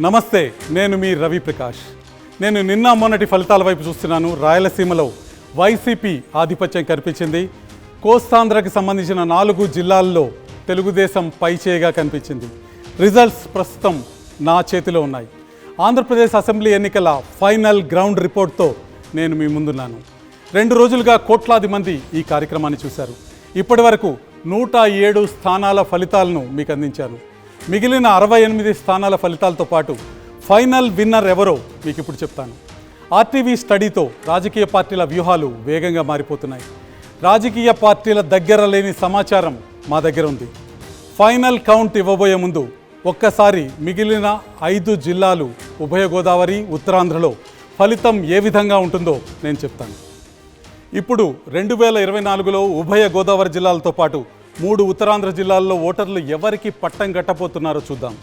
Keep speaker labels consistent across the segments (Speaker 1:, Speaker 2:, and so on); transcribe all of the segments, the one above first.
Speaker 1: నమస్తే, నేను మీ రవి ప్రకాష్. నేను నిన్న మొన్నటి ఫలితాల వైపు చూస్తున్నాను. రాయలసీమలో వైసీపీ ఆధిపత్యం కనిపించింది. కోస్తాంధ్రకి సంబంధించిన 4 జిల్లాల్లో తెలుగుదేశం పైచేయిగా కనిపించింది. రిజల్ట్స్ ప్రస్తుతం నా చేతిలో ఉన్నాయి. ఆంధ్రప్రదేశ్ అసెంబ్లీ ఎన్నికల ఫైనల్ గ్రౌండ్ రిపోర్ట్తో నేను మీ ముందున్నాను. 2 రోజులుగా కోట్లాది మంది ఈ కార్యక్రమాన్ని చూశారు. ఇప్పటి వరకు 107 స్థానాల ఫలితాలను మీకు అందించాను. మిగిలిన 68 స్థానాల ఫలితాలతో పాటు ఫైనల్ విన్నర్ ఎవరో మీకు ఇప్పుడు చెప్తాను. ఆర్టీవీ స్టడీతో రాజకీయ పార్టీల వ్యూహాలు వేగంగా మారిపోతున్నాయి. రాజకీయ పార్టీల దగ్గర లేని సమాచారం మా దగ్గర ఉంది. ఫైనల్ కౌంట్ ఇవ్వబోయే ముందు ఒక్కసారి మిగిలిన 5 జిల్లాలు ఉభయ గోదావరి, ఉత్తరాంధ్రలో ఫలితం ఏ విధంగా ఉంటుందో నేను చెప్తాను. ఇప్పుడు 2024లో ఉభయ గోదావరి జిల్లాలతో పాటు 3 ఉత్తరాంధ్ర జిల్లాల్లో ఓటర్లు ఎవరికి పట్టం కట్టబోతున్నారో చూద్దాం.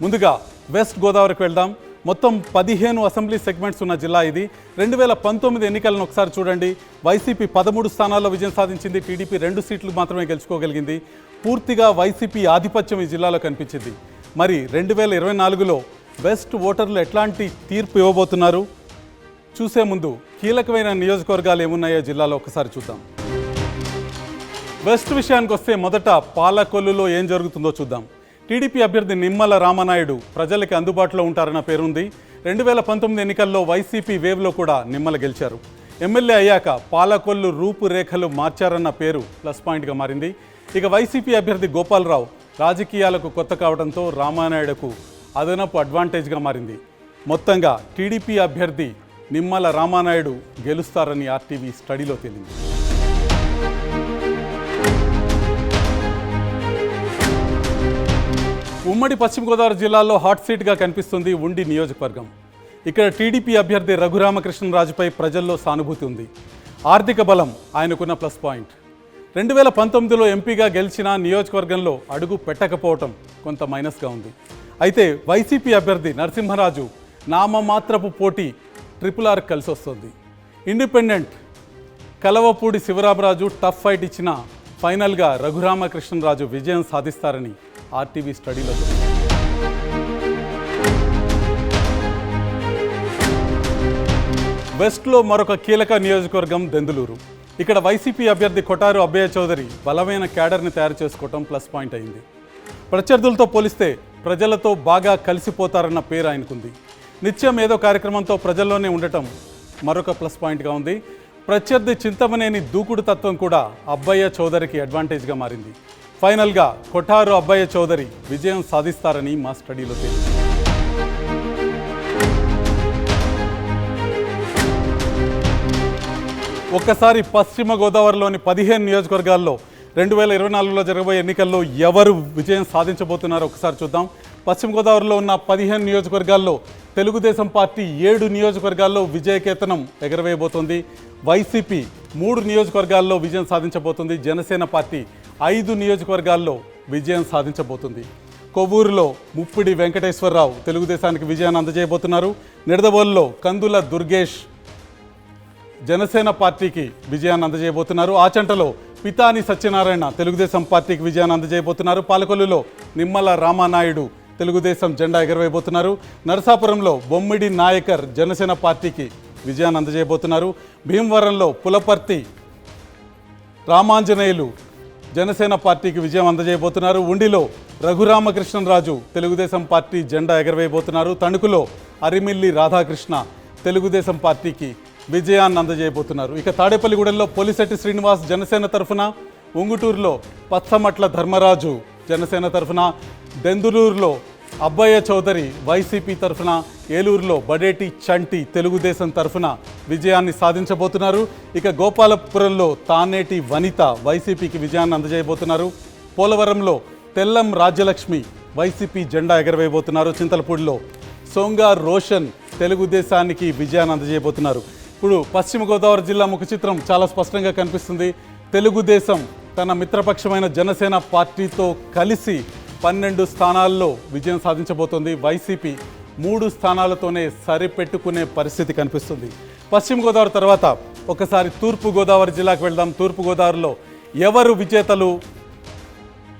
Speaker 1: ముందుగా వెస్ట్ గోదావరికి వెళ్దాం. మొత్తం 15 అసెంబ్లీ సెగ్మెంట్స్ ఉన్న జిల్లా ఇది. 2019 ఎన్నికలను ఒకసారి చూడండి. వైసీపీ 13 స్థానాల్లో విజయం సాధించింది. టీడీపీ 2 సీట్లు మాత్రమే గెలుచుకోగలిగింది. పూర్తిగా వైసీపీ ఆధిపత్యం ఈ జిల్లాలో కనిపించింది. మరి 2024లో వెస్ట్ ఓటర్లు ఎట్లాంటి తీర్పు ఇవ్వబోతున్నారు చూసే ముందు కీలకమైన నియోజకవర్గాలు ఏమున్నాయో జిల్లాలో ఒకసారి చూద్దాం. వెస్ట్ విషయానికి వస్తే మొదట పాలకొల్లులో ఏం జరుగుతుందో చూద్దాం. టీడీపీ అభ్యర్థి నిమ్మల రామనాయుడు ప్రజలకి అందుబాటులో ఉంటారన్న పేరుంది. 2019 ఎన్నికల్లో వైసీపీ వేవ్లో కూడా నిమ్మల గెలిచారు. ఎమ్మెల్యే అయ్యాక పాలకొల్లు రూపురేఖలు మార్చారన్న పేరు ప్లస్ పాయింట్గా మారింది. ఇక వైసీపీ అభ్యర్థి గోపాలరావు రాజకీయాలకు కొత్త కావడంతో రామనాయుడుకు అదనపు అడ్వాంటేజ్గా మారింది. మొత్తంగా టీడీపీ అభ్యర్థి నిమ్మల రామనాయుడు గెలుస్తారని ఆర్టీవీ స్టడీలో తేలింది. ఉమ్మడి పశ్చిమ గోదావరి జిల్లాలో హాట్ సీట్గా కనిపిస్తుంది ఉండి నియోజకవర్గం. ఇక్కడ టీడీపీ అభ్యర్థి రఘురామకృష్ణరాజుపై ప్రజల్లో సానుభూతి ఉంది. ఆర్థిక బలం ఆయనకున్న ప్లస్ పాయింట్. 2019లో ఎంపీగా గెలిచిన నియోజకవర్గంలో అడుగు పెట్టకపోవటం కొంత మైనస్గా ఉంది. అయితే వైసీపీ అభ్యర్థి నరసింహరాజు నామమాత్రపు పోటీ RRR కలిసి వస్తుంది. Independent Kalavapudi Sivaramaraju tough fight ఇచ్చిన ఫైనల్గా రఘురామకృష్ణరాజు విజయం సాధిస్తారని ఆర్టీవీ స్టడీలో. వెస్ట్లో మరొక కీలక నియోజకవర్గం దెందులూరు. ఇక్కడ వైసీపీ అభ్యర్థి కొఠారు అబ్బయ్య చౌదరి బలమైన క్యాడర్ని తయారు చేసుకోవటం ప్లస్ పాయింట్ అయింది. ప్రత్యర్థులతో పోలిస్తే ప్రజలతో బాగా కలిసిపోతారన్న పేరు ఆయనకుంది. నిత్యం ఏదో కార్యక్రమంతో ప్రజల్లోనే ఉండటం మరొక ప్లస్ పాయింట్గా ఉంది. ప్రత్యర్థి చింతమనేని దూకుడు తత్వం కూడా అబ్బయ్య చౌదరికి అడ్వాంటేజ్గా మారింది. ఫైనల్గా కొఠారు అబ్బయ్య చౌదరి విజయం సాధిస్తారని మా స్టడీలో తేలింది. ఒక్కసారి పశ్చిమ గోదావరిలోని 15 నియోజకవర్గాల్లో 2024లో జరగబోయే ఎన్నికల్లో ఎవరు విజయం సాధించబోతున్నారో ఒకసారి చూద్దాం. పశ్చిమ గోదావరిలో ఉన్న 15 నియోజకవర్గాల్లో తెలుగుదేశం పార్టీ 7 నియోజకవర్గాల్లో విజయకేతనం ఎగరవేయబోతోంది. వైసీపీ 3 నియోజకవర్గాల్లో విజయం సాధించబోతుంది. జనసేన పార్టీ 5 నియోజకవర్గాల్లో విజయం సాధించబోతుంది. కొవ్వూరులో ముప్పిడి వెంకటేశ్వరరావు తెలుగుదేశానికి విజయాన్ని అందజేయబోతున్నారు. నిడదవోలులో కందుల దుర్గేష్ జనసేన పార్టీకి విజయాన్ని అందజేయబోతున్నారు. ఆచంటలో పితాని సత్యనారాయణ తెలుగుదేశం పార్టీకి విజయాన్ని అందజేయబోతున్నారు. పాలకొల్లులో నిమ్మల రామనాయుడు తెలుగుదేశం జెండా ఎగరవేయబోతున్నారు. నరసాపురంలో బొమ్మిడి నాయకర్ జనసేన పార్టీకి విజయాన్ని అందజేయబోతున్నారు. భీమవరంలో పులపర్తి రామాంజనేయులు జనసేన పార్టీకి విజయం అందజేయబోతున్నారు. ఉండిలో రఘురామకృష్ణరాజు తెలుగుదేశం పార్టీ జెండా ఎగరవేయబోతున్నారు. తణుకులో అరిమిల్లి రాధాకృష్ణ తెలుగుదేశం పార్టీకి విజయాన్ని అందజేయబోతున్నారు. ఇక తాడేపల్లిగూడెంలో పోలిశెట్టి శ్రీనివాస్ జనసేన తరఫున, ఉంగుటూరులో పచ్చమట్ల ధర్మరాజు జనసేన తరఫున, దెందులూరులో అబ్బయ్య చౌదరి వైసీపీ తరఫున, ఏలూరులో బడేటి చంటి తెలుగుదేశం తరఫున విజయాన్ని సాధించబోతున్నారు. ఇక గోపాలపురంలో తానేటి వనిత వైసీపీకి విజయాన్ని అందజేయబోతున్నారు. పోలవరంలో తెల్లం రాజ్యలక్ష్మి వైసీపీ జెండా ఎగరవేయబోతున్నారు. చింతలపూడిలో సోంగా రోషన్ తెలుగుదేశానికి విజయాన్ని అందజేయబోతున్నారు. ఇప్పుడు పశ్చిమ గోదావరి జిల్లా ముఖ చిత్రం చాలా స్పష్టంగా కనిపిస్తుంది. తెలుగుదేశం తన మిత్రపక్షమైన జనసేన పార్టీతో కలిసి 12 స్థానాల్లో విజయం సాధించబోతోంది. వైసీపీ 3 స్థానాలతోనే సరిపెట్టుకునే పరిస్థితి కనిపిస్తుంది. పశ్చిమ గోదావరి తర్వాత ఒకసారి తూర్పు గోదావరి జిల్లాకు వెళ్దాం. తూర్పు గోదావరిలో ఎవరు విజేతలు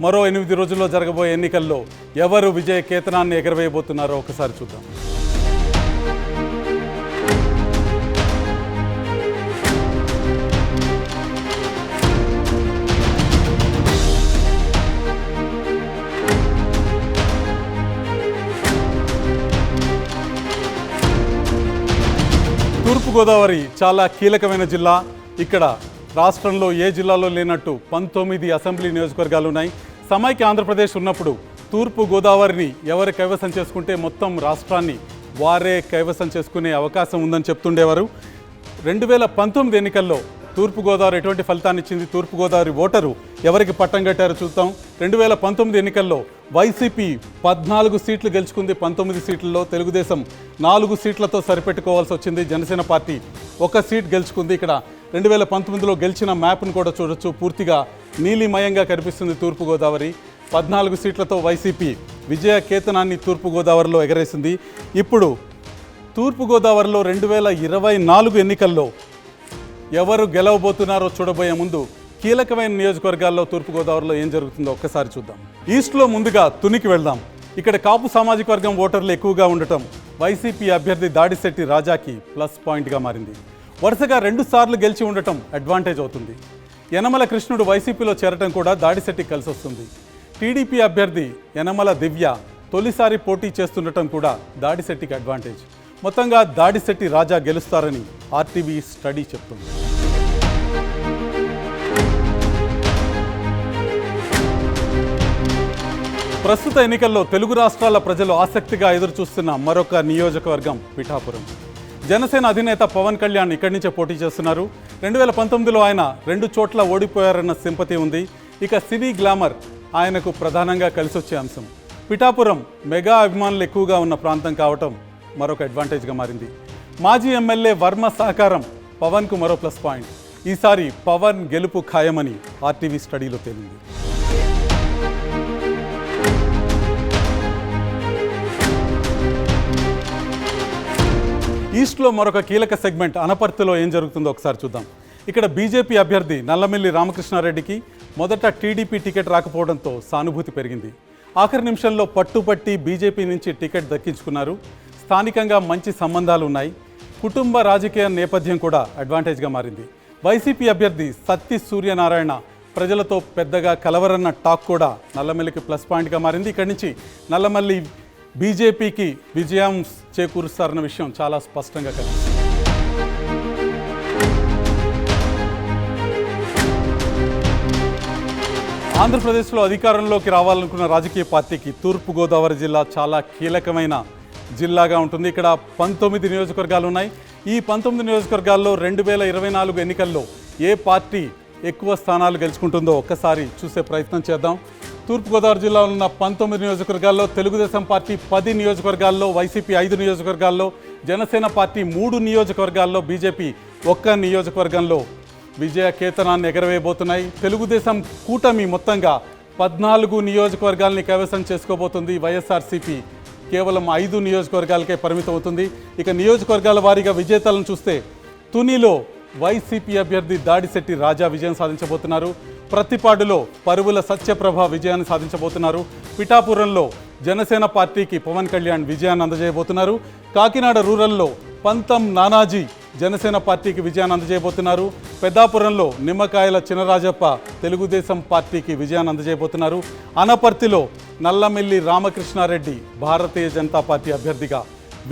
Speaker 1: మరో 8 రోజుల్లో జరగబోయే ఎన్నికల్లో ఎవరు విజయ కేతనాన్ని ఎగరవేయబోతున్నారో ఒకసారి చూద్దాం. తూర్పుగోదావరి చాలా కీలకమైన జిల్లా. ఇక్కడ రాష్ట్రంలో ఏ జిల్లాలో లేనట్టు 19 అసెంబ్లీ నియోజకవర్గాలు ఉన్నాయి. సమైక్య ఆంధ్రప్రదేశ్ ఉన్నప్పుడు తూర్పుగోదావరిని ఎవరు కైవసం చేసుకుంటే మొత్తం రాష్ట్రాన్ని వారే కైవసం చేసుకునే అవకాశం ఉందని చెప్తుండేవారు. 2019 ఎన్నికల్లో తూర్పుగోదావరి ఎటువంటి ఫలితాన్ని ఇచ్చింది, తూర్పుగోదావరి ఓటరు ఎవరికి పట్టం కట్టారో చూద్దాం. 2019 ఎన్నికల్లో వైసీపీ 14 సీట్లు గెలుచుకుంది. 19 సీట్లలో తెలుగుదేశం 4 సీట్లతో సరిపెట్టుకోవాల్సి వచ్చింది. జనసేన పార్టీ 1 సీట్ గెలుచుకుంది. ఇక్కడ 2019లో గెలిచిన మ్యాప్ను కూడా చూడొచ్చు. పూర్తిగా నీలిమయంగా కనిపిస్తుంది తూర్పుగోదావరి. 14 సీట్లతో వైసీపీ విజయ కేతనాన్ని తూర్పుగోదావరిలో ఎగరేసింది. ఇప్పుడు తూర్పుగోదావరిలో 2024 ఎన్నికల్లో ఎవరు గెలవబోతున్నారో చూడబోయే ముందు కీలకమైన నియోజకవర్గాల్లో తూర్పుగోదావరిలో ఏం జరుగుతుందో ఒక్కసారి చూద్దాం. ఈస్ట్లో ముందుగా తునికి వెళ్దాం. ఇక్కడ కాపు సామాజిక వర్గం ఓటర్లు ఎక్కువగా ఉండటం వైసీపీ అభ్యర్థి దాడిశెట్టి రాజాకి ప్లస్ పాయింట్గా మారింది. వరుసగా 2 సార్లు గెలిచి ఉండటం అడ్వాంటేజ్ అవుతుంది. యనమల కృష్ణుడు వైసీపీలో చేరటం కూడా దాడిశెట్టి కలిసి వస్తుంది. టీడీపీ అభ్యర్థి యనమల దివ్య తొలిసారి పోటీ చేస్తుండటం కూడా దాడిశెట్టికి అడ్వాంటేజ్. మొత్తంగా దాడిశెట్టి రాజా గెలుస్తారని ఆర్టీవీ స్టడీ చెప్తుంది. ప్రస్తుత ఎన్నికల్లో తెలుగు రాష్ట్రాల ప్రజలు ఆసక్తిగా ఎదురుచూస్తున్న మరొక నియోజకవర్గం పిఠాపురం. జనసేన అధినేత పవన్ కళ్యాణ్ ఇక్కడి నుంచే పోటీ చేస్తున్నారు. 2019లో ఆయన 2 చోట్ల ఓడిపోయారన్న సింపతి ఉంది. ఇక సినీ గ్లామర్ ఆయనకు ప్రధానంగా కలిసొచ్చే అంశం. పిఠాపురం మెగా అభిమానులు ఎక్కువగా ఉన్న ప్రాంతం కావటం మరొక అడ్వాంటేజ్గా మారింది. మాజీ ఎమ్మెల్యే వర్మ సహకారం పవన్కు మరో ప్లస్ పాయింట్. ఈసారి పవన్ గెలుపు ఖాయమని ఆర్టీవీ స్టడీలో తేలింది. ఈస్ట్లో మరొక కీలక సెగ్మెంట్ అనపర్తిలో ఏం జరుగుతుందో ఒకసారి చూద్దాం. ఇక్కడ బీజేపీ అభ్యర్థి నల్లమిల్లి రామకృష్ణారెడ్డికి మొదట టీడీపీ టికెట్ రాకపోవడంతో సానుభూతి పెరిగింది. ఆఖరి నిమిషంలో పట్టుపట్టి బీజేపీ నుంచి టికెట్ దక్కించుకున్నారు. స్థానికంగా మంచి సంబంధాలు ఉన్నాయి. కుటుంబ రాజకీయ నేపథ్యం కూడా అడ్వాంటేజ్గా మారింది. వైసీపీ అభ్యర్థి సత్తి సూర్యనారాయణ ప్రజలతో పెద్దగా కలవరన్న టాక్ కూడా నల్లమల్లికి ప్లస్ పాయింట్గా మారింది. ఇక్కడి నుంచి నల్లమల్లి బీజేపీకి విజయం చేకూరుస్తారన్న విషయం చాలా స్పష్టంగా కనిపిస్తుంది. ఆంధ్రప్రదేశ్లో అధికారంలోకి రావాలనుకున్న రాజకీయ పార్టీకి తూర్పుగోదావరి జిల్లా చాలా కీలకమైన జిల్లాగా ఉంటుంది. ఇక్కడ 19 నియోజకవర్గాలు ఉన్నాయి. ఈ 19 నియోజకవర్గాల్లో 2024 ఎన్నికల్లో ఏ పార్టీ ఎక్కువ స్థానాలు గెలుచుకుంటుందో ఒక్కసారి చూసే ప్రయత్నం చేద్దాం. తూర్పుగోదావరి జిల్లాలో ఉన్న 19 నియోజకవర్గాల్లో తెలుగుదేశం పార్టీ 10 నియోజకవర్గాల్లో, వైసీపీ 5 నియోజకవర్గాల్లో, జనసేన పార్టీ 3 నియోజకవర్గాల్లో, బీజేపీ 1 నియోజకవర్గంలో విజయ కేతనాన్ని ఎగరవేయబోతున్నాయి. తెలుగుదేశం కూటమి మొత్తంగా 14 నియోజకవర్గాల్ని కైవసం చేసుకోబోతుంది. వైఎస్ఆర్సీపీ కేవలం 5 నియోజకవర్గాలకే పరిమితం అవుతుంది. ఇక నియోజకవర్గాల వారీగా విజేతలను చూస్తే తునిలో వైసీపీ అభ్యర్థి దాడిశెట్టి రాజా విజయం సాధించబోతున్నారు. ప్రతిపాడులో పరువుల సత్యప్రభ విజయాన్ని సాధించబోతున్నారు. పిఠాపురంలో జనసేన పార్టీకి పవన్ కళ్యాణ్ విజయాన్ని అందజేయబోతున్నారు. కాకినాడ రూరల్లో పంతం నానాజీ జనసేన పార్టీకి విజయాన్ని అందజేయబోతున్నారు. పెద్దాపురంలో నిమ్మకాయల చినరాజప్ప తెలుగుదేశం పార్టీకి విజయాన్ని అందజేయబోతున్నారు. అనపర్తిలో నల్లమిల్లి రామకృష్ణారెడ్డి భారతీయ జనతా పార్టీ అభ్యర్థిగా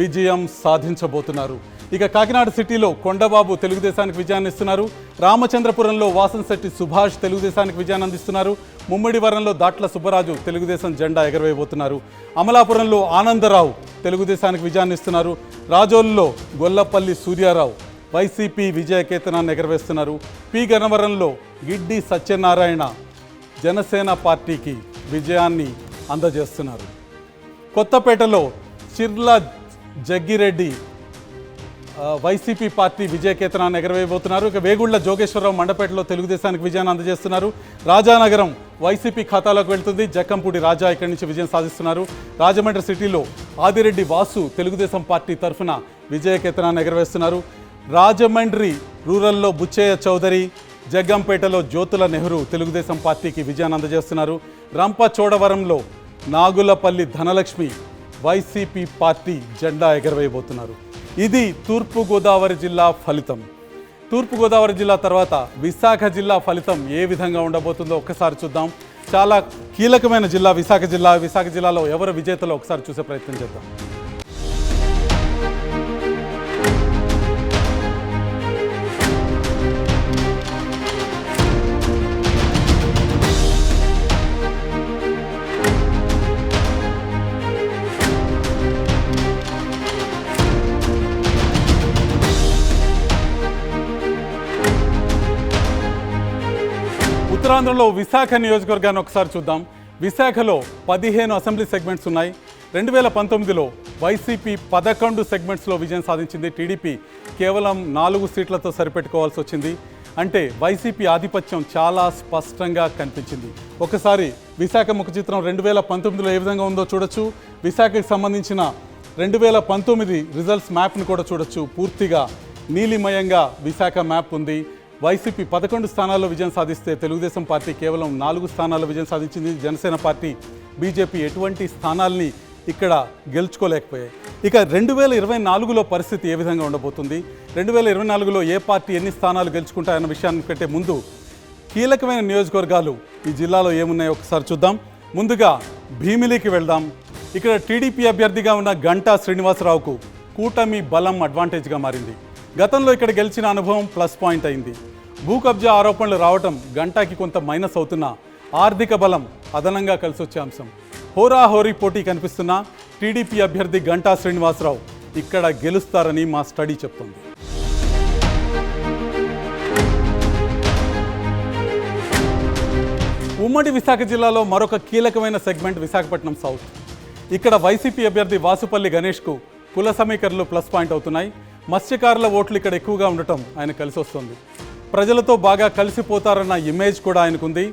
Speaker 1: విజయం సాధించబోతున్నారు. ఇక కాకినాడ సిటీలో కొండబాబు తెలుగుదేశానికి విజయాన్ని ఇస్తున్నారు. రామచంద్రపురంలో వాసంశెట్టి సుభాష్ తెలుగుదేశానికి విజయాన్ని అందిస్తున్నారు. ముమ్మడివరంలో దాట్ల సుబ్బరాజు తెలుగుదేశం జెండా ఎగరవేయబోతున్నారు. అమలాపురంలో ఆనందరావు తెలుగుదేశానికి విజయాన్ని ఇస్తున్నారు. రాజోలులో గొల్లపల్లి సూర్యారావు వైసీపీ విజయ కేతనాన్ని ఎగరవేస్తున్నారు. పి గన్నవరంలో గిడ్డి సత్యనారాయణ జనసేన పార్టీకి విజయాన్ని అందజేస్తున్నారు. కొత్తపేటలో చిర్ల జగ్గిరెడ్డి వైసీపీ పార్టీ విజయ కేతనాన్ని ఎగరవేయబోతున్నారు. ఇక వేగుళ్ల జోగేశ్వరరావు మండపేటలో తెలుగుదేశానికి విజయాన్ని అందజేస్తున్నారు. రాజానగరం వైసీపీ ఖాతాలోకి వెళ్తుంది. జక్కంపూడి రాజా ఇక్కడి నుంచి విజయం సాధిస్తున్నారు. రాజమండ్రి సిటీలో ఆదిరెడ్డి వాసు తెలుగుదేశం పార్టీ తరఫున విజయ కేతనాన్ని ఎగరవేస్తున్నారు. రాజమండ్రి రూరల్లో బుచ్చయ్య చౌదరి జగ్గంపేటలో జ్యోతుల నెహ్రూ తెలుగుదేశం పార్టీకి విజయాన్ని అందజేస్తున్నారు. రంపచోడవరంలో నాగులపల్లి ధనలక్ష్మి వైసీపీ పార్టీ జెండా ఎగరవేయబోతున్నారు. ఇది తూర్పుగోదావరి జిల్లా ఫలితం. తూర్పుగోదావరి జిల్లా తర్వాత విశాఖ జిల్లా ఫలితం ఏ విధంగా ఉండబోతుందో ఒక్కసారి చూద్దాం. చాలా కీలకమైన జిల్లా విశాఖ జిల్లా. విశాఖ జిల్లాలో ఎవరు విజేతలో ఒకసారి చూసే ప్రయత్నం చేద్దాం. ఉత్తరాంధ్రలో విశాఖ నియోజకవర్గాన్ని ఒకసారి చూద్దాం. విశాఖలో 15 అసెంబ్లీ సెగ్మెంట్స్ ఉన్నాయి. 2019లో వైసీపీ 11 సెగ్మెంట్స్లో విజయం సాధించింది. టీడీపీ కేవలం 4 సీట్లతో సరిపెట్టుకోవాల్సి వచ్చింది. అంటే వైసీపీ ఆధిపత్యం చాలా స్పష్టంగా కనిపించింది. ఒకసారి విశాఖ ముఖ చిత్రం 2019లో ఏ విధంగా ఉందో చూడొచ్చు. విశాఖకి సంబంధించిన 2019 రిజల్ట్స్ మ్యాప్ను కూడా చూడొచ్చు. పూర్తిగా నీలిమయంగా విశాఖ మ్యాప్ ఉంది. వైసీపీ 11 స్థానాల్లో విజయం సాధిస్తే తెలుగుదేశం పార్టీ కేవలం 4 స్థానాల్లో విజయం సాధించింది. జనసేన పార్టీ, బీజేపీ ఎటువంటి స్థానాల్ని ఇక్కడ గెలుచుకోలేకపోయాయి. ఇక 2024లో పరిస్థితి ఏ విధంగా ఉండబోతుంది, 2024లో ఏ పార్టీ ఎన్ని స్థానాలు గెలుచుకుంటాయన్న విషయాన్ని కంటే ముందు కీలకమైన నియోజకవర్గాలు ఈ జిల్లాలో ఏమున్నాయో ఒకసారి చూద్దాం. ముందుగా భీమిలికి వెళ్దాం. ఇక్కడ టీడీపీ అభ్యర్థిగా ఉన్న గంటా శ్రీనివాసరావుకు కూటమి బలం అడ్వాంటేజ్గా మారింది. గతంలో ఇక్కడ గెలిచిన అనుభవం ప్లస్ పాయింట్ అయింది. భూ కబ్జా ఆరోపణలు రావటం గంటాకి కొంత మైనస్ అవుతున్నా ఆర్థిక బలం అదనంగా కలిసొచ్చే అంశం. హోరాహోరీ పోటీ కనిపిస్తున్న టీడీపీ అభ్యర్థి గంటా శ్రీనివాసరావు ఇక్కడ గెలుస్తారని మా స్టడీ చెప్తోంది. ఉమ్మడి విశాఖ జిల్లాలో మరొక కీలకమైన సెగ్మెంట్ విశాఖపట్నం సౌత్. ఇక్కడ వైసీపీ అభ్యర్థి వాసుపల్లి గణేష్కు కుల సమీకరణలు ప్లస్ పాయింట్ అవుతున్నాయి. మత్స్యకారుల ఓట్లు ఇక్కడ ఎక్కువగా ఉండటం ఆయన కలిసి వస్తుంది. ప్రజలతో బాగా కలిసిపోతారన్న ఇమేజ్ కూడా ఆయనకుంది.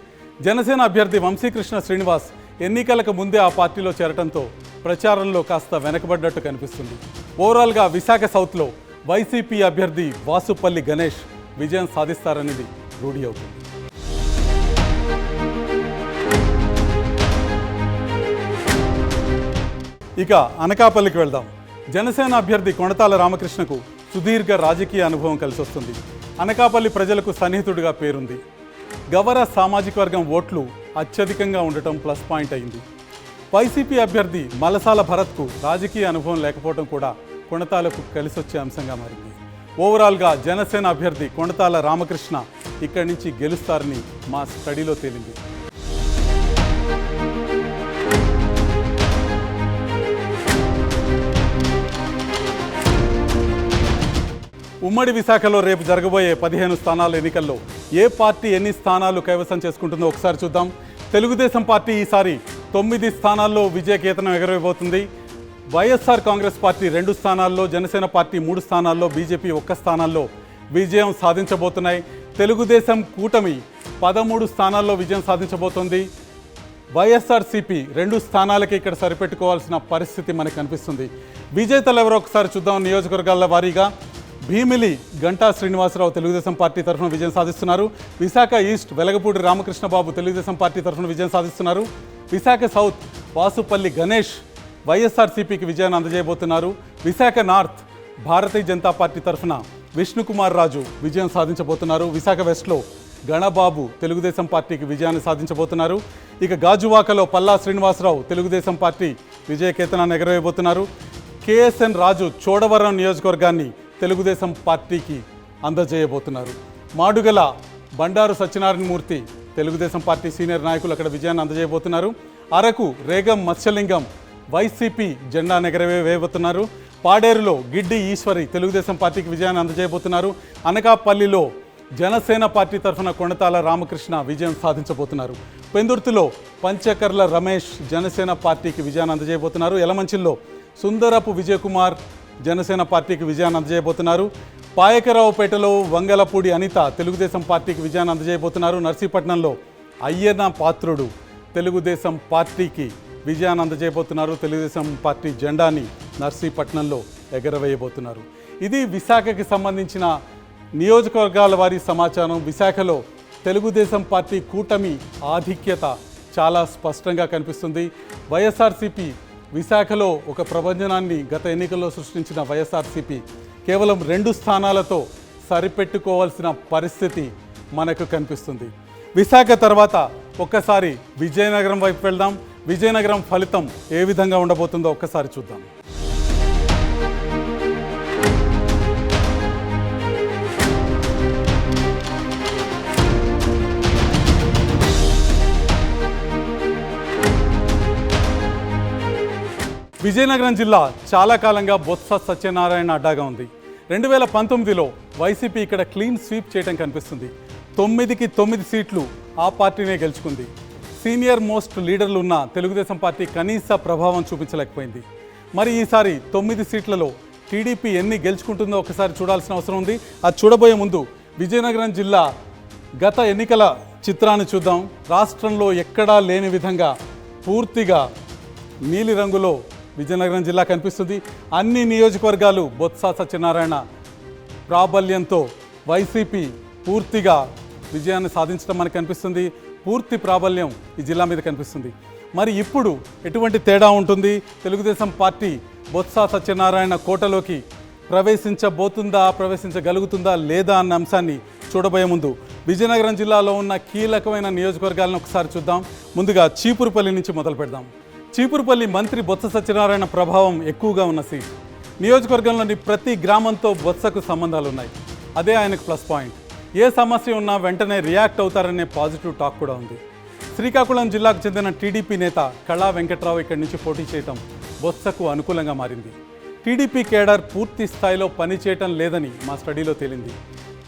Speaker 1: జనసేన అభ్యర్థి వంశీకృష్ణ శ్రీనివాస్ ఎన్నికలకు ముందే ఆ పార్టీలో చేరటంతో ప్రచారంలో కాస్త వెనకబడ్డట్టు కనిపిస్తుంది. ఓవరాల్గా విశాఖ సౌత్లో వైసీపీ అభ్యర్థి వాసుపల్లి గణేష్ విజయం సాధిస్తారనేది రూఢి అవుతుంది. ఇక అనకాపల్లికి వెళ్దాం. జనసేన అభ్యర్థి కొణతాల రామకృష్ణకు సుదీర్ఘ రాజకీయ అనుభవం కలిసి వస్తుంది. అనకాపల్లి ప్రజలకు సన్నిహితుడిగా పేరుంది. గవర సామాజిక వర్గం ఓట్లు అత్యధికంగా ఉండటం ప్లస్ పాయింట్ అయింది. వైసీపీ అభ్యర్థి మలసాల భరత్కు రాజకీయ అనుభవం లేకపోవడం కూడా కొణతాలకు కలిసొచ్చే అంశంగా మారింది. ఓవరాల్గా జనసేన అభ్యర్థి కొణతాల రామకృష్ణ ఇక్కడి నుంచి గెలుస్తారని మా స్టడీలో తేలింది. ఉమ్మడి విశాఖలో రేపు జరగబోయే 15 స్థానాల ఎన్నికల్లో ఏ పార్టీ ఎన్ని స్థానాలు కైవసం చేసుకుంటుందో ఒకసారి చూద్దాం. తెలుగుదేశం పార్టీ ఈసారి 9 స్థానాల్లో విజయకేతనం ఎగరవేయబోతుంది. వైఎస్ఆర్ కాంగ్రెస్ పార్టీ 2 స్థానాల్లో, జనసేన పార్టీ 3 స్థానాల్లో, బీజేపీ 1 స్థానాల్లో విజయం సాధించబోతున్నాయి. తెలుగుదేశం కూటమి 13 స్థానాల్లో విజయం సాధించబోతోంది. వైఎస్ఆర్సీపీ 2 స్థానాలకి ఇక్కడ సరిపెట్టుకోవాల్సిన పరిస్థితి మనకు కనిపిస్తుంది. విజేతలు ఎవరో ఒకసారి చూద్దాం. నియోజకవర్గాల వారీగా భీమిలి గంటా శ్రీనివాసరావు తెలుగుదేశం పార్టీ తరఫున విజయం సాధిస్తున్నారు. విశాఖ ఈస్ట్ వెలగపూడి రామకృష్ణబాబు తెలుగుదేశం పార్టీ తరఫున విజయం సాధిస్తున్నారు. విశాఖ సౌత్ వాసుపల్లి గణేష్ వైఎస్ఆర్సీపీకి విజయాన్ని అందజేయబోతున్నారు. విశాఖ నార్త్ భారతీయ జనతా పార్టీ తరఫున విష్ణుకుమార్ రాజు విజయం సాధించబోతున్నారు. విశాఖ వెస్ట్లో గణబాబు తెలుగుదేశం పార్టీకి విజయాన్ని సాధించబోతున్నారు. ఇక గాజువాకలో పల్లా శ్రీనివాసరావు తెలుగుదేశం పార్టీ విజయకేతనాన్ని ఎగరవేయబోతున్నారు. కేఎస్ఎన్ రాజు చోడవరం నియోజకవర్గాన్ని తెలుగుదేశం పార్టీకి అందజేయబోతున్నారు. మాడుగల బండారు సత్యనారాయణమూర్తి తెలుగుదేశం పార్టీ సీనియర్ నాయకులు అక్కడ విజయాన్ని అందజేయబోతున్నారు. అరకు రేగం మత్స్యలింగం వైసీపీ జెండాను ఎగరవేయబోతున్నారు. పాడేరులో గిడ్డి ఈశ్వరి తెలుగుదేశం పార్టీకి విజయాన్ని అందజేయబోతున్నారు. అనకాపల్లిలో జనసేన పార్టీ తరఫున కొణతాల రామకృష్ణ విజయం సాధించబోతున్నారు. పెందుర్తిలో పంచకర్ల రమేష్ జనసేన పార్టీకి విజయాన్ని అందజేయబోతున్నారు. యలమంచిల్లో సుందరపు విజయకుమార్ జనసేన పార్టీకి విజయాన్ని అందజేయబోతున్నారు. పాయకరావుపేటలో వంగలపూడి అనిత తెలుగుదేశం పార్టీకి విజయాన్ని అందజేయబోతున్నారు. నర్సీపట్నంలో అయ్యన్న పాత్రుడు తెలుగుదేశం పార్టీకి విజయాన్ని అందజేయబోతున్నారు. తెలుగుదేశం పార్టీ జెండాని నర్సీపట్నంలో ఎగరవేయబోతున్నారు. ఇది విశాఖకి సంబంధించిన నియోజకవర్గాల వారి సమాచారం విశాఖలో తెలుగుదేశం పార్టీ కూటమి ఆధిక్యత చాలా స్పష్టంగా కనిపిస్తుంది. వైఎస్ఆర్సీపీ విశాఖలో ఒక ప్రభంజనాన్ని గత ఎన్నికల్లో సృష్టించిన వైఎస్ఆర్సీపీ కేవలం 2 స్థానాలతో సరిపెట్టుకోవాల్సిన పరిస్థితి మనకు కనిపిస్తుంది. విశాఖ తర్వాత ఒక్కసారి విజయనగరం వైపు వెళ్దాం. విజయనగరం ఫలితం ఏ విధంగా ఉండబోతుందో ఒక్కసారి చూద్దాం. విజయనగరం జిల్లా చాలా కాలంగా బొత్స సత్యనారాయణ అడ్డాగా ఉంది. 2019లో వైసీపీ ఇక్కడ క్లీన్ స్వీప్ చేయడం కనిపిస్తుంది. 9కి 9 సీట్లు ఆ పార్టీనే గెలుచుకుంది. సీనియర్ మోస్ట్ లీడర్లు ఉన్న తెలుగుదేశం పార్టీ కనీస ప్రభావం చూపించలేకపోయింది. మరి ఈసారి 9 సీట్లలో టీడీపీ ఎన్ని గెలుచుకుంటుందో ఒకసారి చూడాల్సిన అవసరం ఉంది. అది చూడబోయే ముందు విజయనగరం జిల్లా గత ఎన్నికల చిత్రాన్ని చూద్దాం. రాష్ట్రంలో ఎక్కడా లేని విధంగా పూర్తిగా నీలిరంగులో విజయనగరం జిల్లా కనిపిస్తుంది. అన్ని నియోజకవర్గాలు బొత్స సత్యనారాయణ ప్రాబల్యంతో వైసీపీ పూర్తిగా విజయాన్ని సాధించడం మనకు కనిపిస్తుంది. పూర్తి ప్రాబల్యం ఈ జిల్లా మీద కనిపిస్తుంది. మరి ఇప్పుడు ఎటువంటి తేడా ఉంటుంది? తెలుగుదేశం పార్టీ బొత్స సత్యనారాయణ కోటలోకి ప్రవేశించగలుగుతుందా లేదా అన్న అంశాన్ని చూడబోయే ముందు విజయనగరం జిల్లాలో ఉన్న కీలకమైన నియోజకవర్గాలను ఒకసారి చూద్దాం. ముందుగా చీపురుపల్లి నుంచి మొదలు పెడదాం. చీపురుపల్లి మంత్రి బొత్స సత్యనారాయణ ప్రభావం ఎక్కువగా ఉన్న సీట్. నియోజకవర్గంలోని ప్రతి గ్రామంతో బొత్సకు సంబంధాలు ఉన్నాయి. అదే ఆయనకు ప్లస్ పాయింట్. ఏ సమస్య ఉన్నా వెంటనే రియాక్ట్ అవుతారనే పాజిటివ్ టాక్ కూడా ఉంది. శ్రీకాకుళం జిల్లాకు చెందిన టీడీపీ నేత కళా వెంకట్రావు ఇక్కడి నుంచి పోటీ చేయటం బొత్సకు అనుకూలంగా మారింది. టీడీపీ కేడర్ పూర్తి స్థాయిలో పనిచేయటం లేదని మా స్టడీలో తేలింది.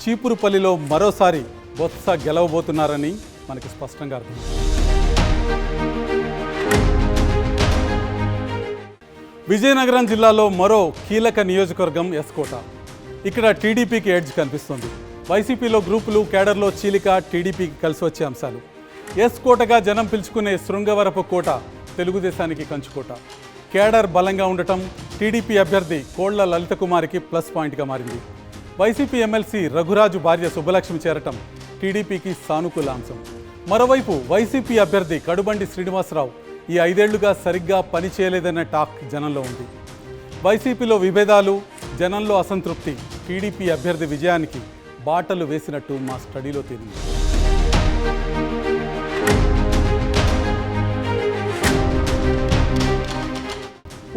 Speaker 1: చీపురుపల్లిలో మరోసారి బొత్స గెలవబోతున్నారని మనకి స్పష్టంగా అర్థం. విజయనగరం జిల్లాలో మరో కీలక నియోజకవర్గం ఎస్కోట. ఇక్కడ టీడీపీకి ఎడ్జ్ కనిపిస్తుంది. వైసీపీలో గ్రూపులు, కేడర్లో చీలిక టీడీపీకి కలిసి వచ్చే అంశాలు. ఎస్కోటగా జనం పిలుచుకునే శృంగవరపు కోట తెలుగుదేశానికి కంచుకోట. కేడర్ బలంగా ఉండటం టీడీపీ అభ్యర్థి కోళ్ల లలిత కుమారికి ప్లస్ పాయింట్గా మారింది. వైసీపీ ఎమ్మెల్సీ రఘురాజు భార్య సుబ్బలక్ష్మి చేరటం టీడీపీకి సానుకూల అంశం. మరోవైపు వైసీపీ అభ్యర్థి కడుబండి శ్రీనివాసరావు ఈ 5 ఏళ్లుగా సరిగ్గా పనిచేయలేదనే టాక్ జనంలో ఉంది. వైసీపీలో విభేదాలు, జనంలో అసంతృప్తి టీడీపీ అభ్యర్థి విజయానికి బాటలు వేసినట్టు మా స్టడీలో తేలింది.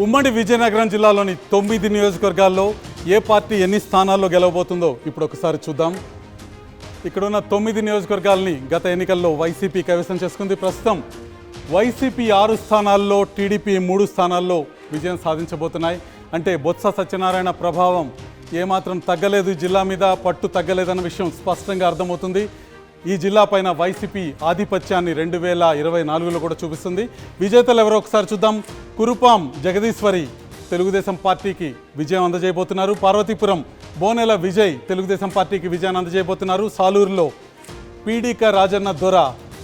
Speaker 1: ఉమ్మడి విజయనగరం జిల్లాలోని 9 నియోజకవర్గాల్లో ఏ పార్టీ ఎన్ని స్థానాల్లో గెలవబోతుందో ఇప్పుడు ఒకసారి చూద్దాం. ఇక్కడున్న 9 నియోజకవర్గాలని గత ఎన్నికల్లో వైసీపీ కైవసం చేసుకుంది. ప్రస్తుతం వైసీపీ 6 స్థానాల్లో, టీడీపీ 3 స్థానాల్లో విజయం సాధించబోతున్నాయి. అంటే బొత్స సత్యనారాయణ ప్రభావం ఏమాత్రం తగ్గలేదు, జిల్లా మీద పట్టు తగ్గలేదన్న విషయం స్పష్టంగా అర్థమవుతుంది. ఈ జిల్లా పైన వైసీపీ ఆధిపత్యాన్ని 2024లో కూడా చూపిస్తుంది. విజేతలు ఎవరో ఒకసారి చూద్దాం. కురుపాం జగదీశ్వరి తెలుగుదేశం పార్టీకి విజయం అందజేయబోతున్నారు. పార్వతీపురం బోనెల విజయ్ తెలుగుదేశం పార్టీకి విజయాన్ని అందజేయబోతున్నారు. సాలూరులో పీడిక రాజన్న దొర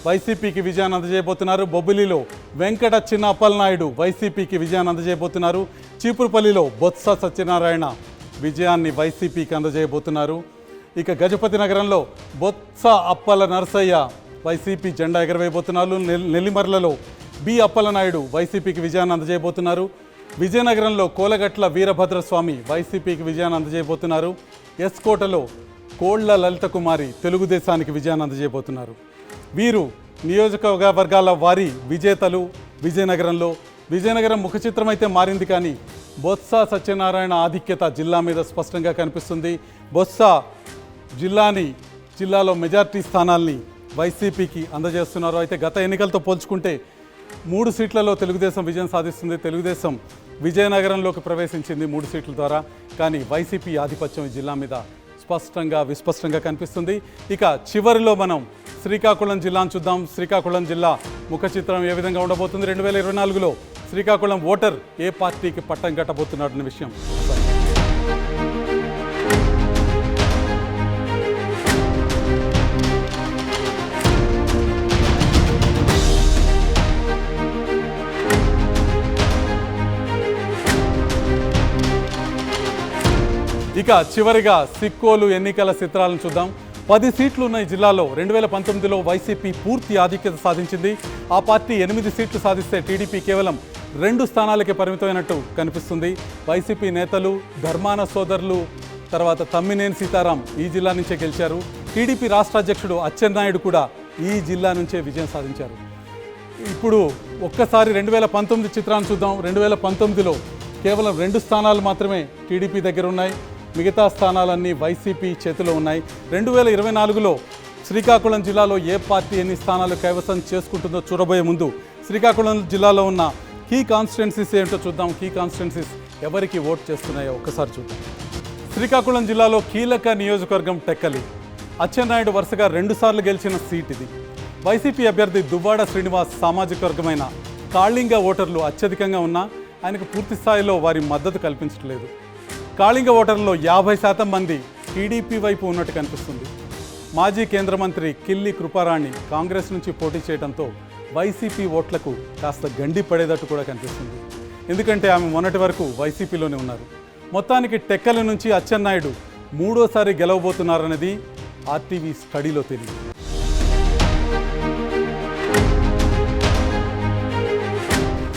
Speaker 1: వైసీపీకి విజయాన్ని అందజేయబోతున్నారు. బొబ్బిలిలో వెంకట చిన్న అప్పలనాయుడు వైసీపీకి విజయాన్ని అందజేయబోతున్నారు. చీపురుపల్లిలో బొత్స సత్యనారాయణ విజయాన్ని వైసీపీకి అందజేయబోతున్నారు. ఇక గజపతి నగరంలో బొత్స అప్పల నరసయ్య వైసీపీ జెండా ఎగరవేయబోతున్నారు. నెల్లిమర్లలో బి అప్పలనాయుడు వైసీపీకి విజయాన్ని అందజేయబోతున్నారు. విజయనగరంలో కోలగట్ల వీరభద్రస్వామి వైసీపీకి విజయాన్ని అందజేయబోతున్నారు. ఎస్కోటలో కోళ్ల లలిత కుమారి తెలుగుదేశానికి విజయాన్ని అందజేయబోతున్నారు. వీరు నియోజకవర్గాల వారి విజేతలు. విజయనగరం ముఖ చిత్రం అయితే మారింది, కానీ బొత్స సత్యనారాయణ ఆధిక్యత జిల్లా మీద స్పష్టంగా కనిపిస్తుంది. బొత్స జిల్లాలో మెజార్టీ స్థానాల్ని వైసీపీకి అందజేస్తున్నారు. అయితే గత ఎన్నికలతో పోల్చుకుంటే 3 సీట్లలో తెలుగుదేశం విజయం సాధిస్తుంది. తెలుగుదేశం విజయనగరంలోకి ప్రవేశించింది 3 సీట్ల ద్వారా. కానీ వైసీపీ ఆధిపత్యం ఈ జిల్లా మీద విస్పష్టంగా కనిపిస్తుంది. ఇక చివరిలో మనం శ్రీకాకుళం జిల్లాను చూద్దాం. శ్రీకాకుళం జిల్లా ముఖ చిత్రం ఏ విధంగా ఉండబోతుంది? 2024లో శ్రీకాకుళం ఓటర్ ఏ పార్టీకి పట్టం కట్టబోతున్నాడన్న విషయం ఇక ఇక చివరిగా సిక్కోలు ఎన్నికల చిత్రాలను చూద్దాం. 10 సీట్లు ఉన్న ఈ జిల్లాలో 2019లో వైసీపీ పూర్తి ఆధిక్యత సాధించింది. ఆ పార్టీ 8 సీట్లు సాధిస్తే టీడీపీ కేవలం 2 స్థానాలకే పరిమితమైనట్టు కనిపిస్తుంది. వైసీపీ నేతలు ధర్మాన సోదరులు తర్వాత తమ్మినేని సీతారాం ఈ జిల్లా నుంచే గెలిచారు. టీడీపీ రాష్ట్ర అధ్యక్షుడు అచ్చెన్నాయుడు కూడా ఈ జిల్లా నుంచే విజయం సాధించారు. ఇప్పుడు ఒక్కసారి 2019 చిత్రాన్ని చూద్దాం. 2019లో కేవలం 2 స్థానాలు మాత్రమే టీడీపీ దగ్గర ఉన్నాయి, మిగతా స్థానాలన్నీ వైసీపీ చేతిలో ఉన్నాయి. 2024లో శ్రీకాకుళం జిల్లాలో ఏ పార్టీ ఎన్ని స్థానాలు కైవసం చేసుకుంటుందో చూడబోయే ముందు శ్రీకాకుళం జిల్లాలో ఉన్న కీ కాన్స్టిట్యున్సీస్ ఏంటో చూద్దాం. కీ కాన్స్టిట్యున్సీస్ ఎవరికి ఓట్ చేస్తున్నాయో ఒక్కసారి చూద్దాం. శ్రీకాకుళం జిల్లాలో కీలక నియోజకవర్గం టెక్కలి. అచ్చెన్నాయుడు వరుసగా 2 సార్లు గెలిచిన సీట్ ఇది. వైసీపీ అభ్యర్థి దువ్వాడ శ్రీనివాస్ సామాజిక వర్గమైన కాళింగ ఓటర్లు అత్యధికంగా ఉన్నా ఆయనకు పూర్తి స్థాయిలో వారి మద్దతు కల్పించట్లేదు. కాళింగ ఓటర్లలో 50% మంది టీడీపీ వైపు ఉన్నట్టు కనిపిస్తుంది. మాజీ కేంద్ర మంత్రి కిల్లి కృపారాణి కాంగ్రెస్ నుంచి పోటీ చేయడంతో వైసీపీ ఓట్లకు కాస్త గండి పడేటట్టు కూడా కనిపిస్తుంది. ఎందుకంటే ఆమె మొన్నటి వరకు వైసీపీలోనే ఉన్నారు. మొత్తానికి టెక్కలి నుంచి అచ్చెన్నాయుడు 3వ గెలవబోతున్నారన్నది ఆర్టీవీ స్టడీలో తెలియదు.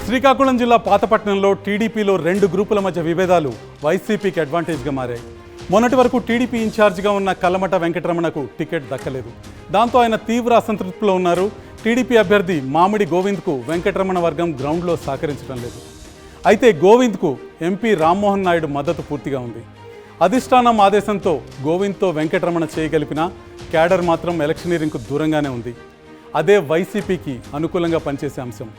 Speaker 1: శ్రీకాకుళం జిల్లా పాతపట్నంలో టీడీపీలో 2 గ్రూపుల మధ్య విభేదాలు వైసీపీకి అడ్వాంటేజ్గా మారాయి. మొన్నటి వరకు టీడీపీ ఇన్ఛార్జిగా ఉన్న కల్లమట వెంకటరమణకు టికెట్ దక్కలేదు. దాంతో ఆయన తీవ్ర అసంతృప్తిలో ఉన్నారు. టీడీపీ అభ్యర్థి మామిడి గోవింద్కు వెంకటరమణ వర్గం గ్రౌండ్లో సహకరించడం లేదు. అయితే గోవింద్కు ఎంపీ రామ్మోహన్ నాయుడు మద్దతు పూర్తిగా ఉంది. అధిష్టానం ఆదేశంతో గోవింద్తో వెంకటరమణ చేయగలిపినా క్యాడర్ మాత్రం ఎలక్షనీరింగ్కు దూరంగానే ఉంది. అదే వైసీపీకి అనుకూలంగా పనిచేసే అంశం.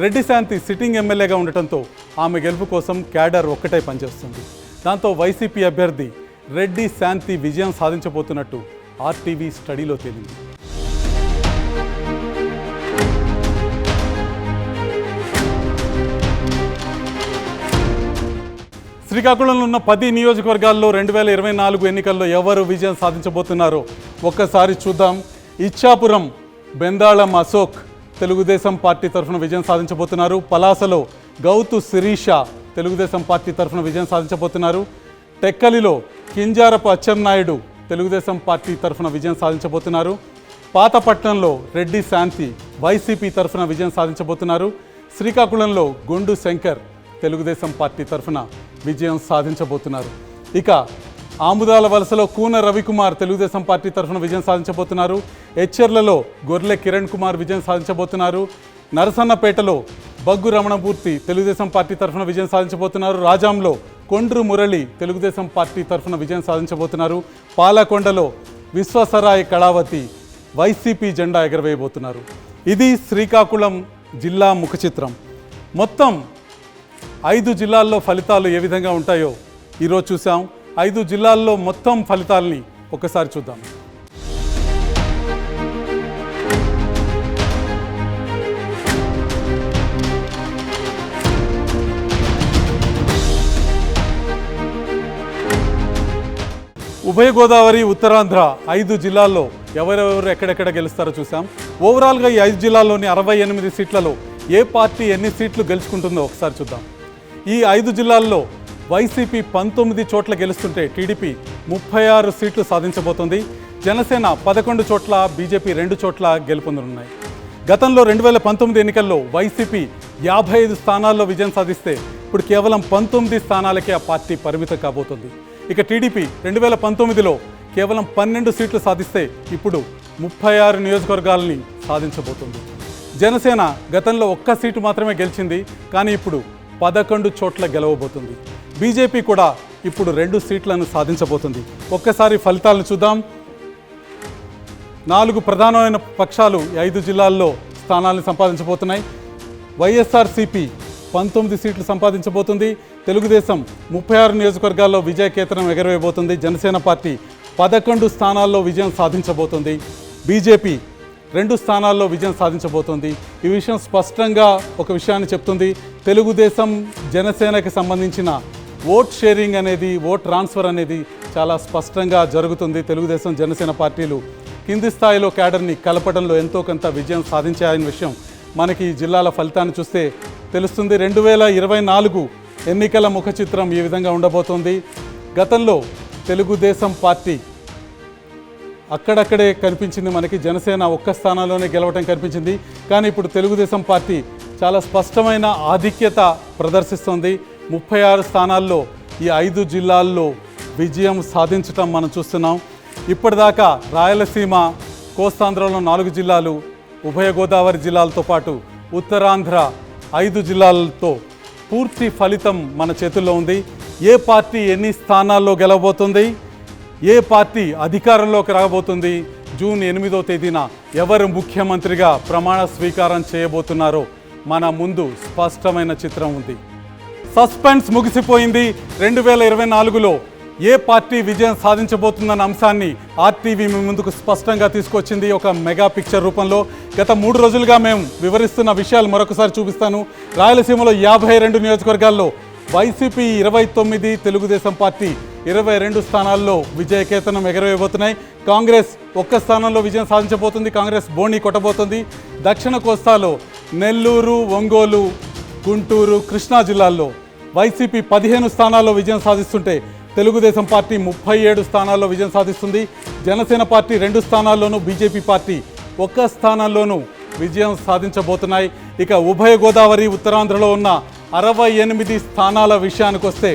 Speaker 1: రెడ్డి శాంతి సిట్టింగ్ ఎమ్మెల్యేగా ఉండటంతో ఆమె గెలుపు కోసం క్యాడర్ ఒక్కటే పనిచేస్తుంది. దాంతో వైసీపీ అభ్యర్థి రెడ్డి శాంతి విజయం సాధించబోతున్నట్టు ఆర్టీవీ స్టడీలో తేలింది. శ్రీకాకుళంలో ఉన్న 10 నియోజకవర్గాల్లో 2024 ఎన్నికల్లో ఎవరు విజయం సాధించబోతున్నారో ఒక్కసారి చూద్దాం. ఇచ్చాపురం బెందాళం అశోక్ తెలుగుదేశం పార్టీ తరఫున విజయం సాధించబోతున్నారు. పలాసలో గౌతు శిరీష తెలుగుదేశం పార్టీ తరఫున విజయం సాధించబోతున్నారు. టెక్కలిలో కింజారపు అచ్చెన్నాయుడు తెలుగుదేశం పార్టీ తరఫున విజయం సాధించబోతున్నారు. పాతపట్నంలో రెడ్డి శాంతి వైసీపీ తరఫున విజయం సాధించబోతున్నారు. శ్రీకాకుళంలో గొండు శంకర్ తెలుగుదేశం పార్టీ తరఫున విజయం సాధించబోతున్నారు. ఇక ఆముదాల వలసలో కూన రవికుమార్ తెలుగుదేశం పార్టీ తరఫున విజయం సాధించబోతున్నారు. ఎచ్చెర్లలో గొర్లె కిరణ్ కుమార్ విజయం సాధించబోతున్నారు. నరసన్నపేటలో బగ్గు రమణమూర్తి తెలుగుదేశం పార్టీ తరఫున విజయం సాధించబోతున్నారు. రాజాంలో కొండ్రు మురళి తెలుగుదేశం పార్టీ తరఫున విజయం సాధించబోతున్నారు. పాలకొండలో విశ్వసరాయ్ కళావతి వైసీపీ జెండా ఎగరవేయబోతున్నారు. ఇది శ్రీకాకుళం జిల్లా ముఖ చిత్రం. మొత్తం 5 జిల్లాల్లో ఫలితాలు ఏ విధంగా ఉంటాయో ఈరోజు చూసాం. 5 జిల్లాల్లో మొత్తం ఫలితాలని ఒకసారి చూద్దాం. ఉభయ గోదావరి, ఉత్తరాంధ్ర 5 జిల్లాల్లో ఎవరెవరు ఎక్కడెక్కడ గెలుస్తారో చూసాం. ఓవరాల్గా ఈ 5 జిల్లాల్లోని 68 సీట్లలో ఏ పార్టీ ఎన్ని సీట్లు గెలుచుకుంటుందో ఒకసారి చూద్దాం. ఈ 5 జిల్లాల్లో వైసీపీ 19 చోట్ల గెలుస్తుంటే టీడీపీ 36 సీట్లు సాధించబోతోంది. జనసేన 11 చోట్ల, బీజేపీ 2 చోట్ల గెలుపొందనున్నాయి. గతంలో 2019 ఎన్నికల్లో వైసీపీ 55 స్థానాల్లో విజయం సాధిస్తే ఇప్పుడు కేవలం 19 స్థానాలకే ఆ పార్టీ పరిమితం కాబోతుంది. ఇక టీడీపీ 2019లో కేవలం 12 సీట్లు సాధిస్తే ఇప్పుడు 36 నియోజకవర్గాలని సాధించబోతుంది. జనసేన గతంలో 1 సీటు మాత్రమే గెలిచింది, కానీ ఇప్పుడు 11 చోట్ల గెలవబోతుంది. బీజేపీ కూడా ఇప్పుడు 2 సీట్లను సాధించబోతుంది. ఒక్కసారి ఫలితాలను చూద్దాం. 4 ప్రధానమైన పక్షాలు 5 జిల్లాల్లో స్థానాలను సంపాదించబోతున్నాయి. వైఎస్ఆర్సీపీ 19 సీట్లు సంపాదించబోతుంది. తెలుగుదేశం 36 నియోజకవర్గాల్లో విజయకేతనం ఎగరవేయబోతుంది. జనసేన పార్టీ 11 స్థానాల్లో విజయం సాధించబోతుంది. బీజేపీ 2 స్థానాల్లో విజయం సాధించబోతోంది. ఈ విషయం స్పష్టంగా ఒక విషయాన్ని చెప్తుంది. తెలుగుదేశం జనసేనకి సంబంధించిన ఓట్ షేరింగ్ అనేది, ఓట్ ట్రాన్స్ఫర్ అనేది చాలా స్పష్టంగా జరుగుతుంది. తెలుగుదేశం జనసేన పార్టీలు కింది స్థాయిలో క్యాడర్ని కలపడంలో ఎంతో కొంత విజయం సాధించాయనే విషయం మనకి జిల్లాల ఫలితాన్ని చూస్తే తెలుస్తుంది. 2024 ఎన్నికల ముఖ చిత్రం ఈ విధంగా ఉండబోతోంది. గతంలో తెలుగుదేశం పార్టీ అక్కడక్కడే కనిపించింది మనకి. జనసేన ఒక్క స్థానంలోనే గెలవటం కనిపించింది. కానీ ఇప్పుడు తెలుగుదేశం పార్టీ చాలా స్పష్టమైన ఆధిక్యత ప్రదర్శిస్తుంది. 36 స్థానాల్లో ఈ 5 జిల్లాల్లో విజయం సాధించటం మనం చూస్తున్నాం. ఇప్పటిదాకా రాయలసీమ, కోస్తాంధ్రలో 4 జిల్లాలు, ఉభయ గోదావరి జిల్లాలతో పాటు ఉత్తరాంధ్ర 5 జిల్లాలతో పూర్తి ఫలితం మన చేతుల్లో ఉంది. ఏ పార్టీ ఎన్ని స్థానాల్లో గెలవబోతుంది, ఏ పార్టీ అధికారంలోకి రాబోతుంది, జూన్ 8వ తేదీన ఎవరు ముఖ్యమంత్రిగా ప్రమాణ స్వీకారం చేయబోతున్నారో మన ముందు స్పష్టమైన చిత్రం ఉంది. సస్పెన్స్ ముగిసిపోయింది. 2024లో ఏ పార్టీ విజయం సాధించబోతుందన్న అంశాన్ని ఆర్టీవీ మీ ముందుకు స్పష్టంగా తీసుకొచ్చింది ఒక మెగా పిక్చర్ రూపంలో. గత 3 రోజులుగా మేము వివరిస్తున్న విషయాలు మరొకసారి చూపిస్తాను. రాయలసీమలో 52 నియోజకవర్గాల్లో వైసీపీ 29, తెలుగుదేశం పార్టీ 22 స్థానాల్లో విజయకేతనం ఎగరవేయబోతున్నాయి. కాంగ్రెస్ ఒక్క స్థానంలో విజయం సాధించబోతుంది. కాంగ్రెస్ బోణి కొట్టబోతుంది. దక్షిణ కోస్తాలో నెల్లూరు, ఒంగోలు, గుంటూరు, కృష్ణా జిల్లాల్లో వైసీపీ 15 స్థానాల్లో విజయం సాధిస్తుంటే తెలుగుదేశం పార్టీ 37 స్థానాల్లో విజయం సాధిస్తుంది. జనసేన పార్టీ 2 స్థానాల్లోనూ, బీజేపీ పార్టీ 1 స్థానంలోనూ విజయం సాధించబోతున్నాయి. ఇక ఉభయ గోదావరి, ఉత్తరాంధ్రలో ఉన్న 68 స్థానాల విషయానికి వస్తే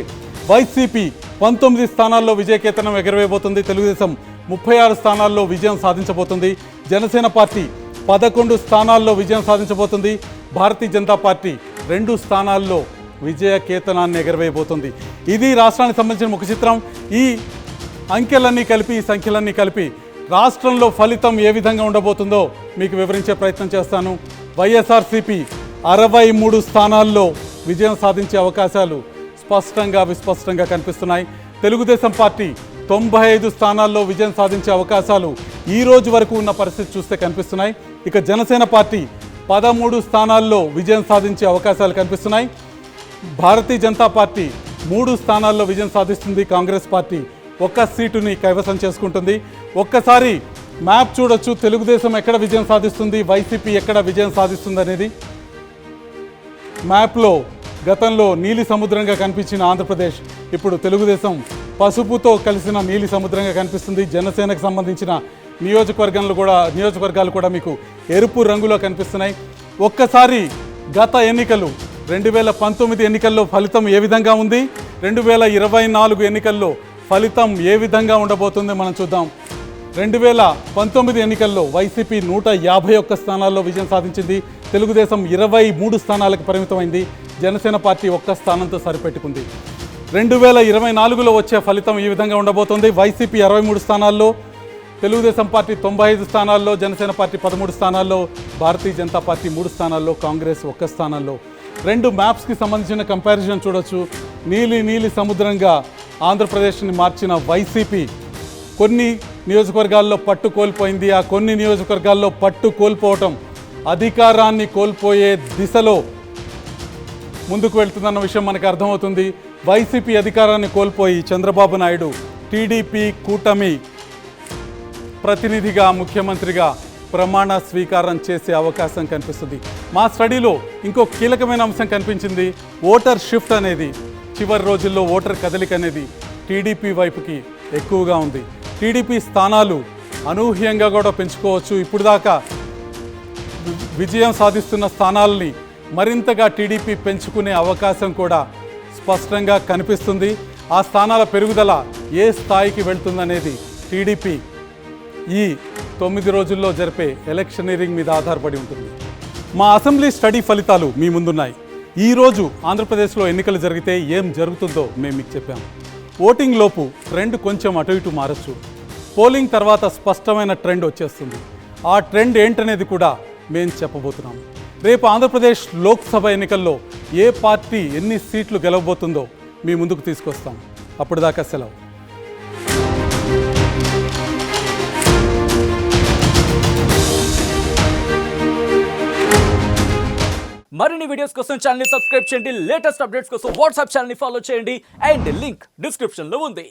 Speaker 1: వైసీపీ 19 స్థానాల్లో విజయకేతనం ఎగరవేయబోతుంది. తెలుగుదేశం 36 స్థానాల్లో విజయం సాధించబోతుంది. జనసేన పార్టీ 11 స్థానాల్లో విజయం సాధించబోతుంది. భారతీయ జనతా పార్టీ 2 స్థానాల్లో విజయకేతనాన్ని ఎగరవేయబోతుంది. ఇది రాష్ట్రానికి సంబంధించిన ముఖ చిత్రం. ఈ అంకెలన్నీ కలిపి, ఈ సంఖ్యలన్నీ కలిపి రాష్ట్రంలో ఫలితం ఏ విధంగా ఉండబోతుందో మీకు వివరించే ప్రయత్నం చేస్తాను. వైఎస్ఆర్సీపీ 63 స్థానాల్లో విజయం సాధించే అవకాశాలు స్పష్టంగా, విస్పష్టంగా కనిపిస్తున్నాయి. తెలుగుదేశం పార్టీ 95 స్థానాల్లో విజయం సాధించే అవకాశాలు ఈ రోజు వరకు ఉన్న పరిస్థితి చూస్తే కనిపిస్తున్నాయి. ఇక జనసేన పార్టీ 13 స్థానాల్లో విజయం సాధించే అవకాశాలు కనిపిస్తున్నాయి. భారతీయ జనతా పార్టీ 3 స్థానాల్లో విజయం సాధిస్తుంది. కాంగ్రెస్ పార్టీ 1 సీటుని కైవసం చేసుకుంటుంది. ఒక్కసారి మ్యాప్ చూడొచ్చు. తెలుగుదేశం ఎక్కడ విజయం సాధిస్తుంది, వైసీపీ ఎక్కడ విజయం సాధిస్తుంది అనేది. మ్యాప్లో గతంలో నీలి సముద్రంగా కనిపించిన ఆంధ్రప్రదేశ్ ఇప్పుడు తెలుగుదేశం పసుపుతో కలిసిన నీలి సముద్రంగా కనిపిస్తుంది. జనసేనకు సంబంధించిన నియోజకవర్గాలు కూడా మీకు ఎరుపు రంగులో కనిపిస్తున్నాయి. ఒక్కసారి గత ఎన్నికలు 2019 ఎన్నికల్లో ఫలితం ఏ విధంగా ఉంది, 2024 ఎన్నికల్లో ఫలితం ఏ విధంగా ఉండబోతుంది మనం చూద్దాం. 2019 ఎన్నికల్లో వైసీపీ 151 స్థానాల్లో విజయం సాధించింది. తెలుగుదేశం 23 స్థానాలకు పరిమితమైంది. జనసేన పార్టీ 1 స్థానంతో సరిపెట్టుకుంది. 2024లో వచ్చే ఫలితం ఈ విధంగా ఉండబోతుంది. వైసీపీ 63 స్థానాల్లో, తెలుగుదేశం పార్టీ 95 స్థానాల్లో, జనసేన పార్టీ 13 స్థానాల్లో, భారతీయ జనతా పార్టీ 3 స్థానాల్లో, కాంగ్రెస్ 1 స్థానంలో. 2 మ్యాప్స్కి సంబంధించిన కంపారిజన్ చూడొచ్చు. నీలి సముద్రంగా ఆంధ్రప్రదేశ్ని మార్చిన వైసీపీ కొన్ని నియోజకవర్గాల్లో పట్టు కోల్పోయింది. ఆ కొన్ని నియోజకవర్గాల్లో పట్టు కోల్పోవటం అధికారాన్ని కోల్పోయే దిశలో ముందుకు వెళ్తుందన్న విషయం మనకు అర్థమవుతుంది. వైసీపీ అధికారాన్ని కోల్పోయి చంద్రబాబు నాయుడు టీడీపీ కూటమి ప్రతినిధిగా, ముఖ్యమంత్రిగా ప్రమాణ స్వీకారం చేసే అవకాశం కనిపిస్తుంది. మా స్టడీలో ఇంకో కీలకమైన అంశం కనిపించింది. ఓటర్ షిఫ్ట్ అనేది, చివరి రోజుల్లో ఓటర్ కదలిక అనేది టీడీపీ వైపుకి ఎక్కువగా ఉంది. టీడీపీ స్థానాలు అనూహ్యంగా కూడా పెంచుకోవచ్చు. ఇప్పుడు దాకా విజయం సాధిస్తున్న స్థానాలని మరింతగా టీడీపీ పెంచుకునే అవకాశం కూడా స్పష్టంగా కనిపిస్తుంది. ఆ స్థానాల పెరుగుదల ఏ స్థాయికి వెళ్తుందనేది టీడీపీ ఈ 9 రోజుల్లో జరిపే ఎలక్షనీరింగ్ మీద ఆధారపడి ఉంటుంది. మా అసెంబ్లీ స్టడీ ఫలితాలు మీ ముందున్నాయి. ఈరోజు ఆంధ్రప్రదేశ్లో ఎన్నికలు జరిగితే ఏం జరుగుతుందో మేము మీకు చెప్పాము. ఓటింగ్ లోపు ట్రెండ్ కొంచెం అటు ఇటు మారచ్చు. పోలింగ్ తర్వాత స్పష్టమైన ట్రెండ్ వచ్చేస్తుంది. ఆ ట్రెండ్ ఏంటనేది కూడా మేము చెప్పబోతున్నాము. రేపు ఆంధ్రప్రదేశ్ లోక్సభ ఎన్నికల్లో ఏ పార్టీ ఎన్ని సీట్లు గెలవబోతుందో మీ ముందుకు తీసుకొస్తాం. అప్పటిదాకా సెలవు.
Speaker 2: మరిన్ని వీడియోస్ కోసం ఛానల్ ని సబ్స్క్రైబ్ చేయండి. లేటెస్ట్ అప్డేట్స్ కోసం వాట్సాప్ ఛానల్ ని ఫాలో చేయండి. అండ్ లింక్ డిస్క్రిప్షన్ లో ఉంది.